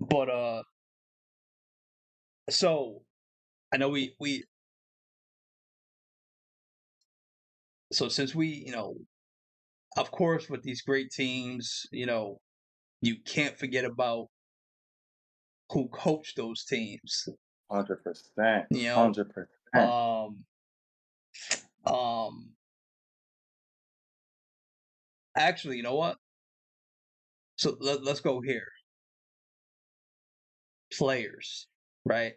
But so I know we so since we of course with these great teams, you can't forget about who coached those teams. 100%. You know, 100%. um, um, actually, you know what? So let's go here. Players, right?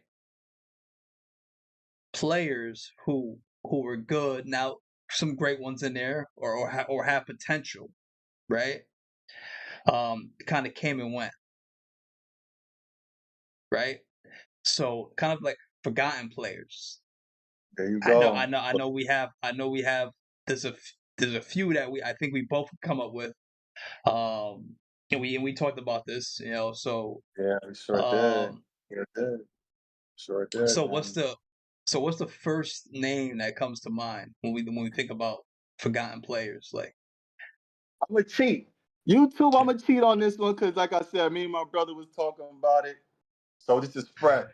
Players who were good. Now, some great ones in there, or have potential, right? Kind of came and went, right? So kind of like forgotten players. There you I know, go. I know, I know. We have. There's there's a few that I think we both come up with. And we talked about this, So, Yeah, we sure did. um, Sure did. Sure did, so man. what's the first name that comes to mind when we think about forgotten players? Like, I'm gonna cheat. YouTube, I'm gonna cheat on this one because, like I said, me and my brother was talking about it. So this is fresh.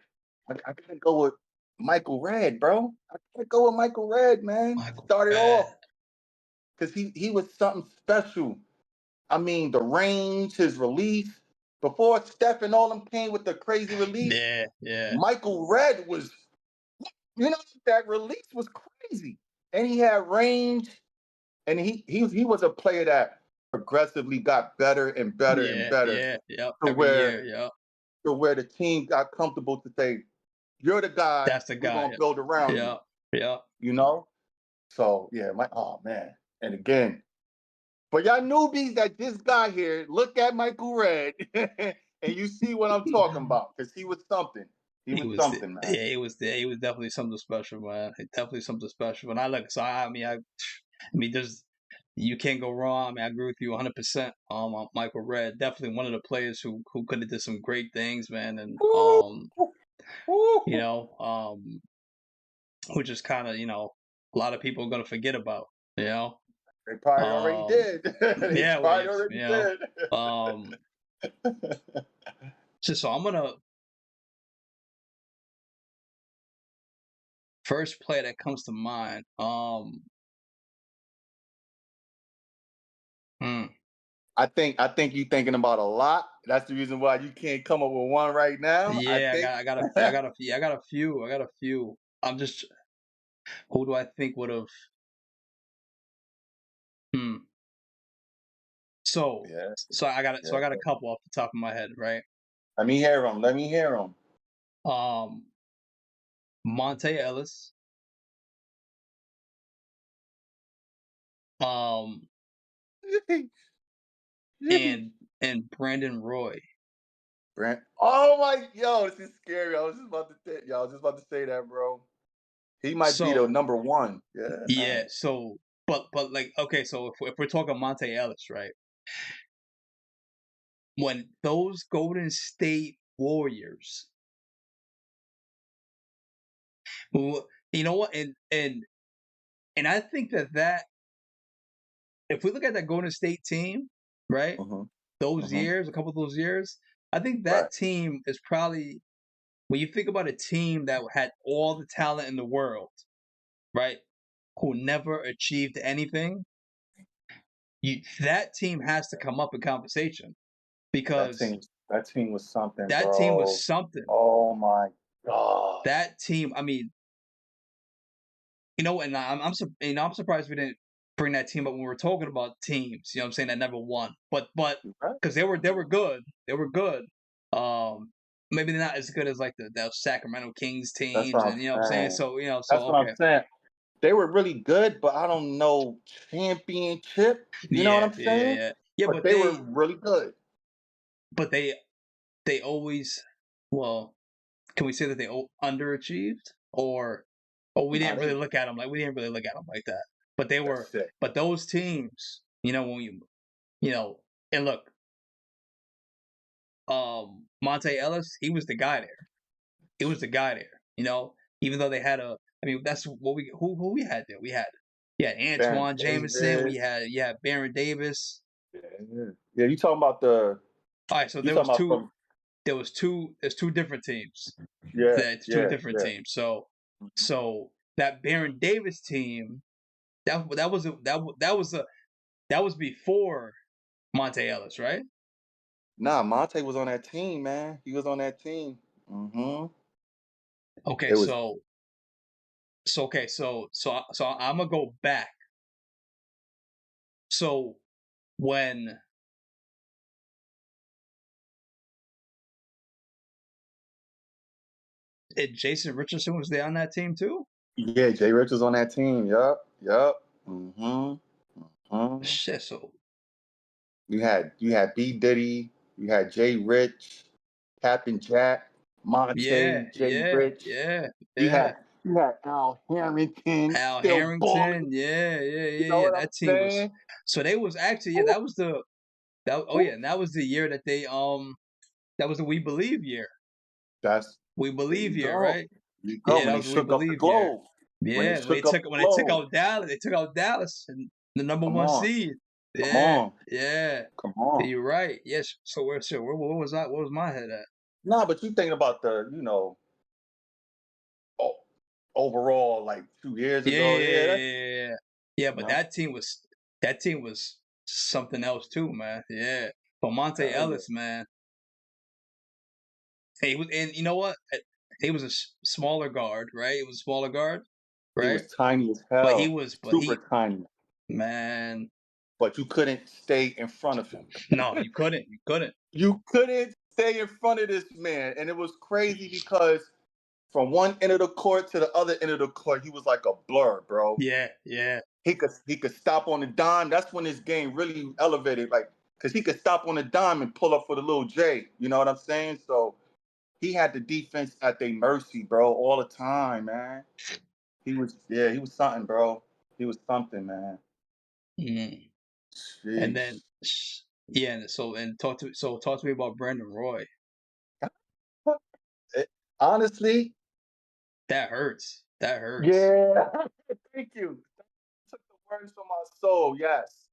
I gotta go with Michael Redd, bro. I gotta go with Michael Redd, man. Michael Started Redd. off because he was something special. I mean, the range, his release. Before Steph and all them came with the crazy release, Yeah, yeah, Michael Redd was, that release was crazy. And he had range, and he was a player that progressively got better and better and yeah, better yeah, yep. to Every year, where yep. the team got comfortable to say, "You're the guy. That's the We're guy. gonna build around you." Yep, yep. You know. So yeah, oh man. And again, for y'all newbies that just got here, look at Michael Redd, and you see what I'm talking about, because he was something. He He was was, something, man. yeah, he was there. He was definitely something special, man. Definitely something special. When I look, so I mean, there's you can't go wrong. I mean, I agree with you 100%. On Michael Redd, definitely one of the players who could have did some great things, man, and Ooh, ooh. which is kind of a lot of people are gonna forget about, you know. They probably already Um, did. They yeah, probably waves, already did. Um, so I'm gonna first player that comes to mind. Hmm. I think you thinking about a lot. That's the reason why you can't come up with one right now. I Yeah, think I got a few. I got a few. I'm just who do I think would have? Hmm. So yeah, I got a yeah. couple off the top of my head, right? Let me hear him. Let me hear him. Um, Monte Ellis. Um, and Brandon Roy. Brent. Oh my, yo, this is scary. I was just about to say, yo, I was just about to say that, bro. He might be the So number one. Yeah, yeah, man. so but like okay, so if we're talking Monte Ellis, right? When those Golden State Warriors, you know what, and I think that if we look at that Golden State team, right, Mm-hmm. those Mm-hmm. years, a couple of those years, I think Right. that team is probably when you think about a team that had all the talent in the world, right, who never achieved anything, that team has to come up in conversation That because team. That team was something, that team was bro. something. Oh my gosh. That team, I mean, and I'm surprised we didn't bring that team up when we were talking about teams. You know what I'm saying, that never won, but Right. because they were good, they were good. Maybe they're not as good as like the Sacramento Kings That's teams, what I'm and you know what I'm saying. saying. So That's what I'm okay, saying. They were really good, but I don't know championship. You know what yeah, I'm yeah, saying? yeah, yeah. But they were really good. But they always, well, can we say that they underachieved, or we Nah, didn't really they. look at them like we didn't really look at them like that. But they were, That's it. but those teams, when you know, and look, Monte Ellis, he was the guy there. He was the guy there. Even though they had I mean, that's what who we had there. We had Baron Antoine Jameson. We Davis. had Baron Davis. Yeah, yeah. You talking about the? All right, so You there talking was about two. from? there's two different teams. Yeah, That's two yeah, different yeah. teams. So that Baron Davis team, that was before Monte Ellis, right? Nah, Monte was on that team, man. He was on that team. Mm-hmm. Okay, It was so I'm gonna go back. So when Jason Richardson was there on that team too? yeah, Jay Rich was on that team. Yup, yup. Mm-hmm. Mm-hmm. Shit, so You had B Diddy, you had Jay Rich, Captain Jack, yeah, Monte, Jay yeah, Rich. yeah, You yeah. had you had Al Harrington Al still balling. Harrington, yeah, yeah, You know yeah, yeah. what I'm That team was saying? so they was actually yeah, Woo, woo. and that was the year that that was the We Believe year. We There Believe you year, go. right? There you go. Yeah, When that they was the We shook up the Believe year. globe. When they Yeah, shook up the when they took globe. out Dallas, they took out Dallas and the number Come one on. seed. Come Yeah, on. yeah. Come Yeah, on. you're right. Yes. So where was that? Where was my head at? Nah, but you thinking about o- overall, like 2 years Yeah, yeah, ago. yeah, Yeah, yeah, that's yeah, yeah, yeah. Yeah, you but know, that team was something else too, man. Yeah. But Monte hell yeah. Ellis, man, he was, and you know what? He was a smaller guard, right? He was a smaller guard, He right? was tiny as But hell. Super tiny. man, But you couldn't stay in front of him. no, you couldn't, you couldn't. You couldn't stay in front of this man. And it was crazy because from one end of the court to the other end of the court, he was like a blur, bro. Yeah, yeah. He could stop on the dime. That's when his game really elevated, like because he could stop on the dime and pull up for the little J. You know what I'm saying? So he had the defense at their mercy, bro, all the time, man. He was something, bro. He was something, man. Mm. And then, Jeez. yeah. And talk to me about Brandon Roy. It- honestly, That hurts. That hurts. yeah. Thank you. Took the words from my soul. Yes.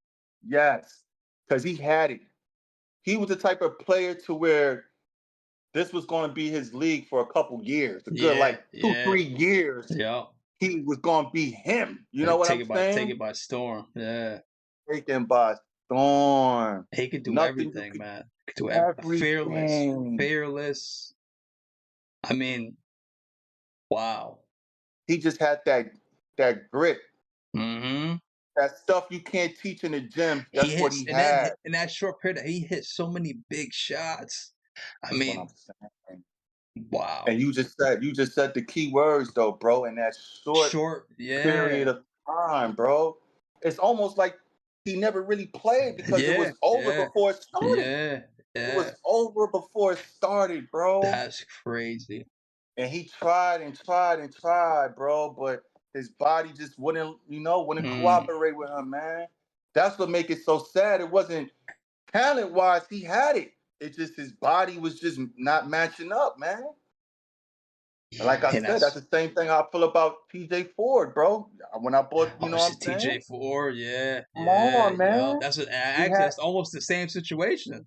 Yes. Because he had it. He was the type of player to where this was going to be his league for a couple years, a good Yeah, like two, yeah, 3 years. yeah. He was going to be him. You know what I'm Take saying? it by storm. Yeah. Taken by storm. He could do Nothing you everything, could man. He could do fearless, everything. fearless. I mean, wow. He just had that grit, Mm-hmm. that stuff you can't teach in the gym. He That's what hits he had. in that short period. He hit so many big shots. I That's what I'm mean, saying. wow. And you just said the key words though, bro. In that short Short, period yeah, of time, bro, it's almost like he never really played because it yeah, was over yeah, before it started. yeah, It yeah. was over before it started, bro. That's crazy. And he tried and tried and tried, bro, but his body just wouldn't Mm. cooperate with him, man. That's what make it so sad. It wasn't talent wise, he had it. It just his body was just not matching up, man. And like I And said, that's that's the same thing I feel about TJ Ford, bro. When I bought, you oh, know what I'm shit, saying? TJ Ford, yeah, Come yeah, on, yeah. man. We Actually had that's almost the same situation.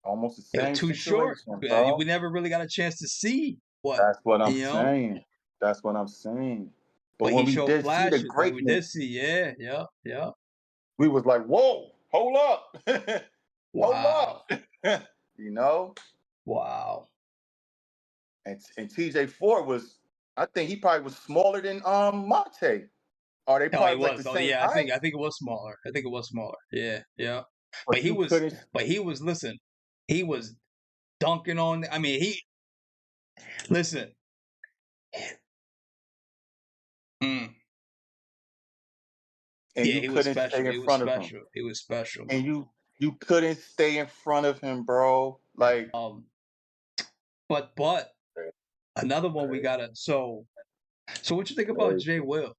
almost the They were same too short. situation, bro. We never really got a chance to see what That's what I'm you know. saying. That's what I'm saying. But But when he we showed did see the flashes. But we did greatness, see, yeah, yeah, yeah. we was like, whoa, hold up. Hold Wow, up. you know? wow. And TJ Ford was, I think he probably was smaller than Mate. Or they No, he probably like the was. Oh same yeah, height, I think it was smaller. I think it was smaller. Yeah, yeah. but you couldn't. But he was. Listen, he was dunking on. I mean, he listen. Mm, And yeah, you he was couldn't stay special. in He was front of him. special. He was special. And you couldn't stay in front of him, bro. Like Um, but another one we gotta. So what you think about crazy. Jay Will?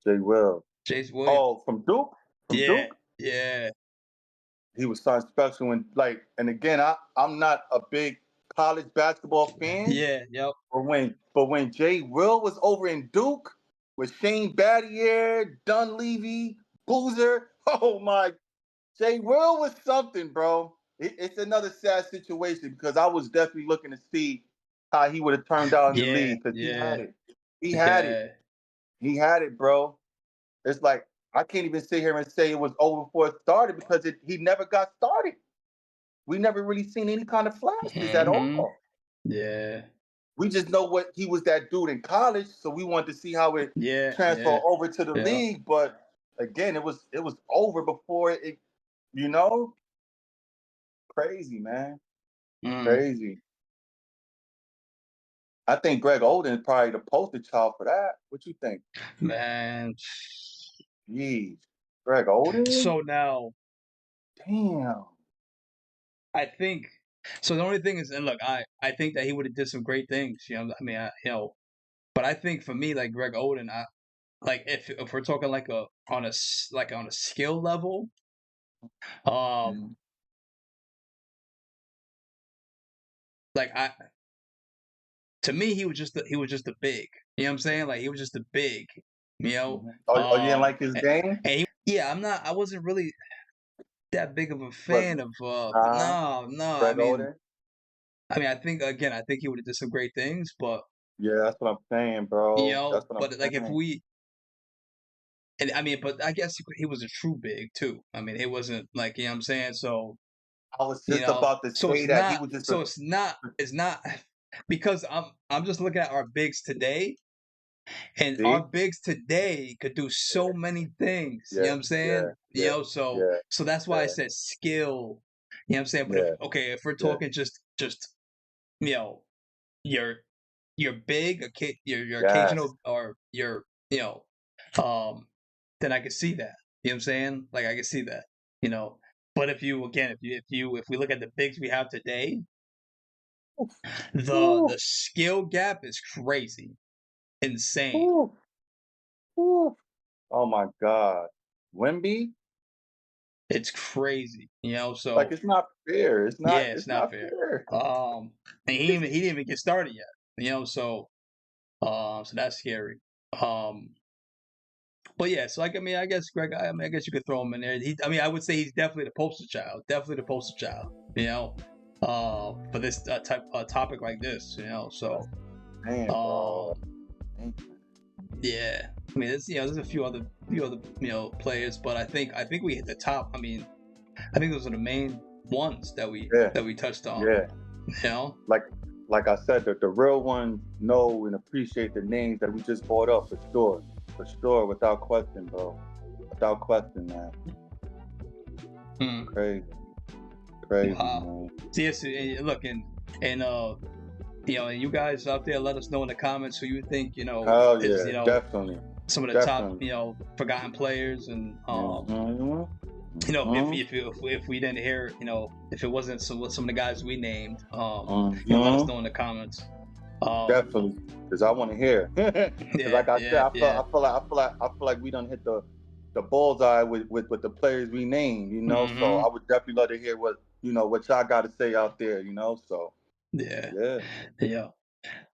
Jay Will. Jace Williams. Oh, from Duke? From Yeah, Duke? yeah, He was something special and like, and again, I'm not a big college basketball fan, yeah, yep. but when Jay Will was over in Duke with Shane Battier, Dunleavy, Boozer, oh my, Jay Will was something, bro. it's another sad situation because I was definitely looking to see how he would have turned out in the Yeah, league because he had yeah, it. He had it. yeah. He had it, bro. It's like I can't even sit here and say it was over before it started because he never got started. We never really seen any kind of flashes at Hmm. all. Yeah, We just know what he was that dude in college, so we wanted to see how it yeah, transferred yeah, over to the yeah. league. But again, it was over before it. You know, crazy man, Mm, crazy. I think Greg Oden is probably the poster child for that. What you think? man. Jeez, Greg Oden? So now Damn. I think so. The only thing is, and look, I think that he would have did some great things. I mean, but I think for me, like Greg Oden, like if we're talking like like on a skill level, Mhm, um, like I to me he was just a big. You know what I'm saying? Like he was just a big. You know, mhm. Oh, you didn't like his and game? yeah, I wasn't really that big of a What? fan of. Uh, No, no. Greg Oden? I think again, I think he would have did some great things, but Yeah, that's what I'm saying, bro. That's what I'm but like if saying. we and but I guess he was a true big too. I mean, it wasn't like what I'm saying. So I was just about to so say that he was just a it's not because I'm just looking at our bigs today, and our see? bigs today could do so many things. You know Yeah, what I'm saying? yeah, yeah, yeah, So that's why I yeah, said skill. You know what I'm saying? But yeah, if we're yeah. talking just you know your big, your Yes. occasional, or your you know, um, then I could see that. You know what I'm saying? Like I could see that. You know, but if you again, if we look at the bigs we have today, Oof, the oof, skill gap is crazy, insane. oof, oof. Oh my God. Wimby? It's crazy. Like So it's not fair. yeah, it's It's not not fair. fair. And he didn't even get started yet. So that's scary. Um, But yeah, so like I guess Greg, I guess you could throw him in there. I would say he's definitely the poster child, definitely the poster child. For this topic like this. That's So man, bro. um, yeah. There's a few other players, but I think we hit the top. I think those are the main ones Yeah, that we touched on. yeah. You know, Like like I said, the real ones know and appreciate the names that we just brought up for sure. For sure, without question, bro. Without question, man. mm, Crazy, crazy, wow. man. So yes, look and and you guys out there, let us know in the comments who you think Hell is yeah, definitely, some of the top definitely. forgotten players, and Mm-hmm. Mm-hmm. if we didn't hear, if it wasn't some of the guys we named, let us Mm-hmm. know in the comments. um Definitely, because I want to hear. Because yeah, like I said, yeah, yeah. I feel like we done hit the bullseye with the players we named. You know, so Hmm. I would definitely love to hear what what y'all got to say out there. You know, so Yeah, yeah. yeah.